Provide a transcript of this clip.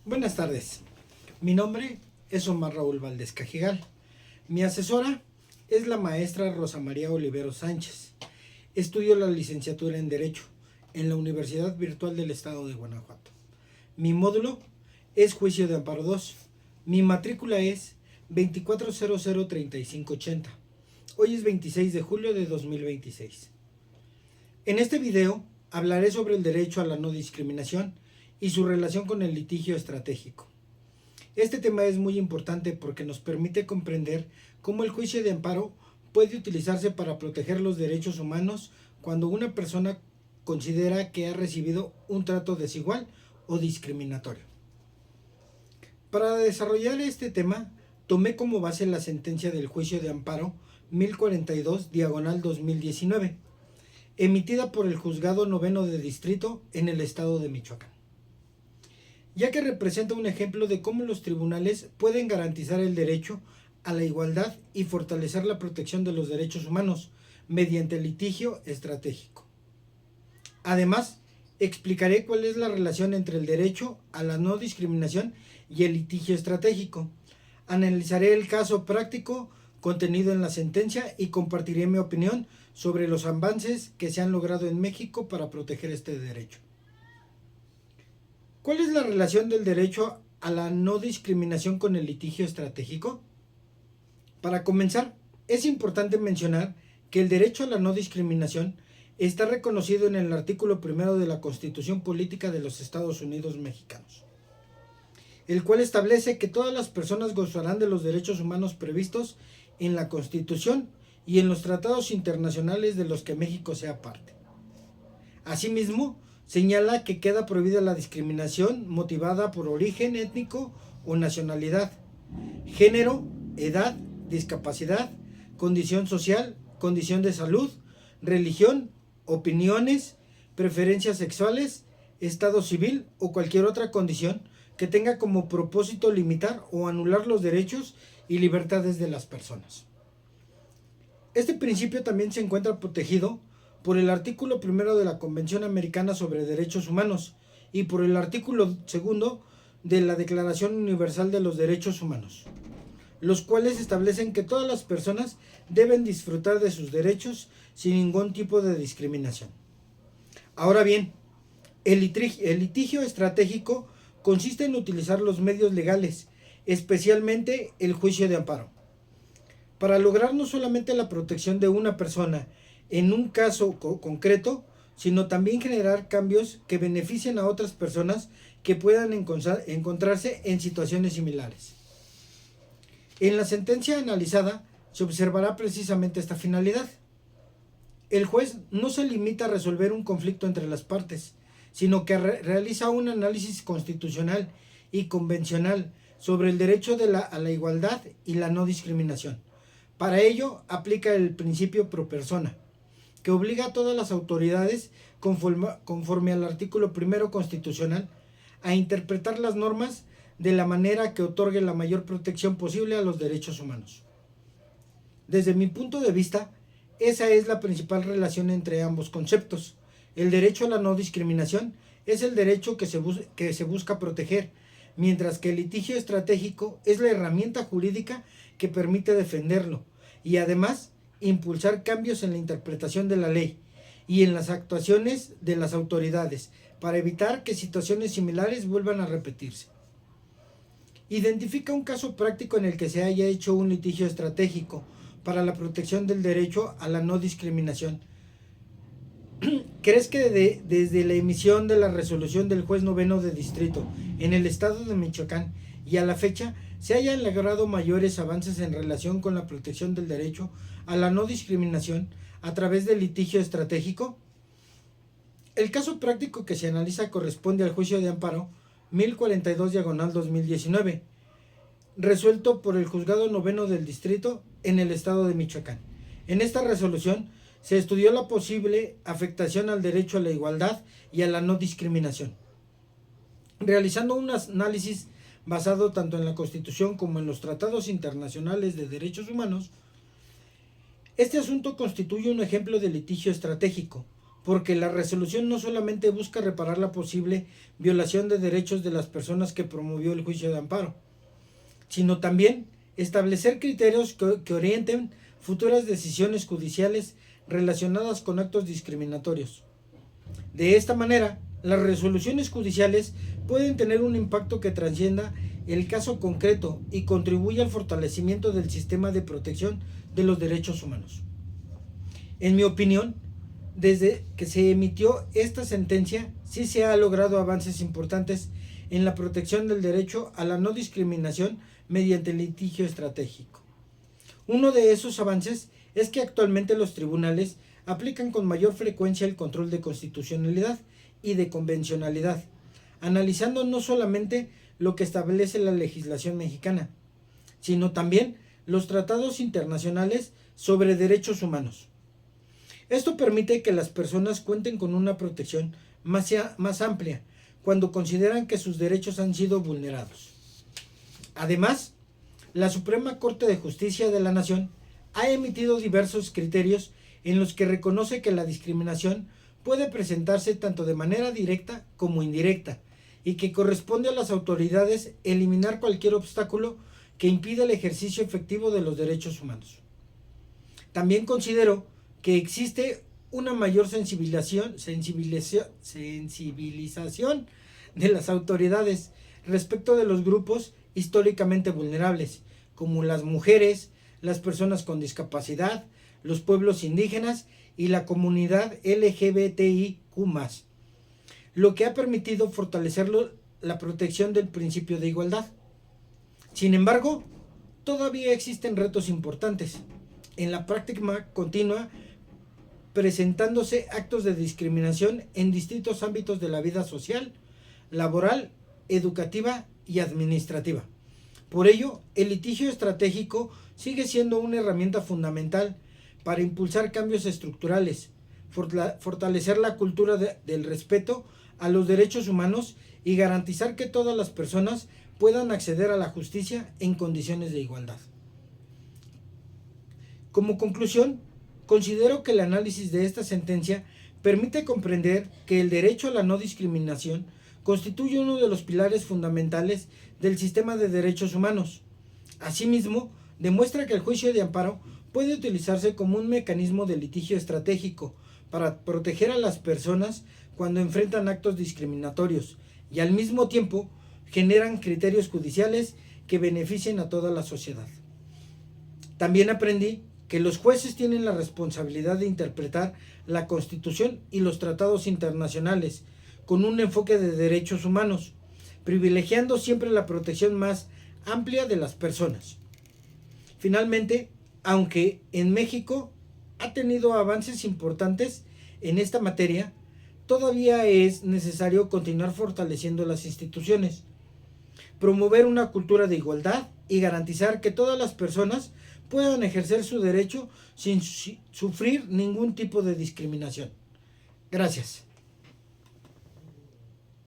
Buenas tardes, mi nombre es Omar Raúl Valdés Cajigal. Mi asesora es la maestra Rosa María Olivero Sánchez. Estudio la licenciatura en Derecho en la Universidad Virtual del Estado de Guanajuato. Mi módulo es Juicio de Amparo 2. Mi matrícula es 24003580. Hoy es 26 de julio de 2026. En este video hablaré sobre el derecho a la no discriminación y su relación con el litigio estratégico. Este tema es muy importante porque nos permite comprender cómo el juicio de amparo puede utilizarse para proteger los derechos humanos cuando una persona considera que ha recibido un trato desigual o discriminatorio. Para desarrollar este tema, tomé como base la sentencia del juicio de amparo 1042/2019, emitida por el Juzgado Noveno de Distrito en el estado de Michoacán, ya que representa un ejemplo de cómo los tribunales pueden garantizar el derecho a la igualdad y fortalecer la protección de los derechos humanos mediante el litigio estratégico. Además, explicaré cuál es la relación entre el derecho a la no discriminación y el litigio estratégico. Analizaré el caso práctico contenido en la sentencia y compartiré mi opinión sobre los avances que se han logrado en México para proteger este derecho. ¿Cuál es la relación del derecho a la no discriminación con el litigio estratégico? Para comenzar, es importante mencionar que el derecho a la no discriminación está reconocido en el artículo 1 de la Constitución Política de los Estados Unidos Mexicanos, el cual establece que todas las personas gozarán de los derechos humanos previstos en la Constitución y en los tratados internacionales de los que México sea parte. Asimismo, señala que queda prohibida la discriminación motivada por origen étnico o nacionalidad, género, edad, discapacidad, condición social, condición de salud, religión, opiniones, preferencias sexuales, estado civil o cualquier otra condición que tenga como propósito limitar o anular los derechos y libertades de las personas. Este principio también se encuentra protegido por el artículo 1 de la Convención Americana sobre Derechos Humanos y por el artículo 2 de la Declaración Universal de los Derechos Humanos, los cuales establecen que todas las personas deben disfrutar de sus derechos sin ningún tipo de discriminación. Ahora bien, el litigio estratégico consiste en utilizar los medios legales, especialmente el juicio de amparo, para lograr no solamente la protección de una persona en un caso concreto, sino también generar cambios que beneficien a otras personas que puedan encontrarse en situaciones similares. En la sentencia analizada se observará precisamente esta finalidad. El juez no se limita a resolver un conflicto entre las partes, sino que realiza un análisis constitucional y convencional sobre el derecho a la igualdad y la no discriminación. Para ello, aplica el principio pro persona, que obliga a todas las autoridades, conforme al artículo 1 constitucional, a interpretar las normas de la manera que otorgue la mayor protección posible a los derechos humanos. Desde mi punto de vista, esa es la principal relación entre ambos conceptos. El derecho a la no discriminación es el derecho que se busca proteger, mientras que el litigio estratégico es la herramienta jurídica que permite defenderlo y además impulsar cambios en la interpretación de la ley y en las actuaciones de las autoridades para evitar que situaciones similares vuelvan a repetirse. Identifica un caso práctico en el que se haya hecho un litigio estratégico para la protección del derecho a la no discriminación. ¿Crees que desde la emisión de la resolución del juez noveno de distrito en el estado de Michoacán y a la fecha se hayan logrado mayores avances en relación con la protección del derecho a la no discriminación a través del litigio estratégico? El caso práctico que se analiza corresponde al juicio de amparo 1042/2019, resuelto por el Juzgado Noveno del Distrito en el estado de Michoacán. En esta resolución se estudió la posible afectación al derecho a la igualdad y a la no discriminación, realizando un análisis basado tanto en la Constitución como en los tratados internacionales de derechos humanos. Este asunto constituye un ejemplo de litigio estratégico, porque la resolución no solamente busca reparar la posible violación de derechos de las personas que promovió el juicio de amparo, sino también establecer criterios que orienten futuras decisiones judiciales relacionadas con actos discriminatorios. De esta manera, las resoluciones judiciales pueden tener un impacto que trascienda el caso concreto y contribuye al fortalecimiento del sistema de protección de los derechos humanos. En mi opinión, desde que se emitió esta sentencia, sí se han logrado avances importantes en la protección del derecho a la no discriminación mediante el litigio estratégico. Uno de esos avances es que actualmente los tribunales aplican con mayor frecuencia el control de constitucionalidad y de convencionalidad, analizando no solamente lo que establece la legislación mexicana, sino también los tratados internacionales sobre derechos humanos. Esto permite que las personas cuenten con una protección más amplia cuando consideran que sus derechos han sido vulnerados. Además, la Suprema Corte de Justicia de la Nación ha emitido diversos criterios en los que reconoce que la discriminación puede presentarse tanto de manera directa como indirecta y que corresponde a las autoridades eliminar cualquier obstáculo que impida el ejercicio efectivo de los derechos humanos. También considero que existe una mayor sensibilización de las autoridades respecto de los grupos históricamente vulnerables, como las mujeres, las personas con discapacidad, los pueblos indígenas y la comunidad LGBTIQ+, lo que ha permitido fortalecer la protección del principio de igualdad. Sin embargo, todavía existen retos importantes. En la práctica continua presentándose actos de discriminación en distintos ámbitos de la vida social, laboral, educativa y administrativa. Por ello, el litigio estratégico sigue siendo una herramienta fundamental para impulsar cambios estructurales, fortalecer la cultura del respeto a los derechos humanos y garantizar que todas las personas puedan acceder a la justicia en condiciones de igualdad. Como conclusión, considero que el análisis de esta sentencia permite comprender que el derecho a la no discriminación constituye uno de los pilares fundamentales del sistema de derechos humanos. Asimismo, demuestra que el juicio de amparo puede utilizarse como un mecanismo de litigio estratégico para proteger a las personas cuando enfrentan actos discriminatorios y al mismo tiempo generan criterios judiciales que beneficien a toda la sociedad. También aprendí que los jueces tienen la responsabilidad de interpretar la Constitución y los tratados internacionales con un enfoque de derechos humanos, privilegiando siempre la protección más amplia de las personas. Finalmente, aunque en México ha tenido avances importantes en esta materia, todavía es necesario continuar fortaleciendo las instituciones, promover una cultura de igualdad y garantizar que todas las personas puedan ejercer su derecho sin sufrir ningún tipo de discriminación. Gracias.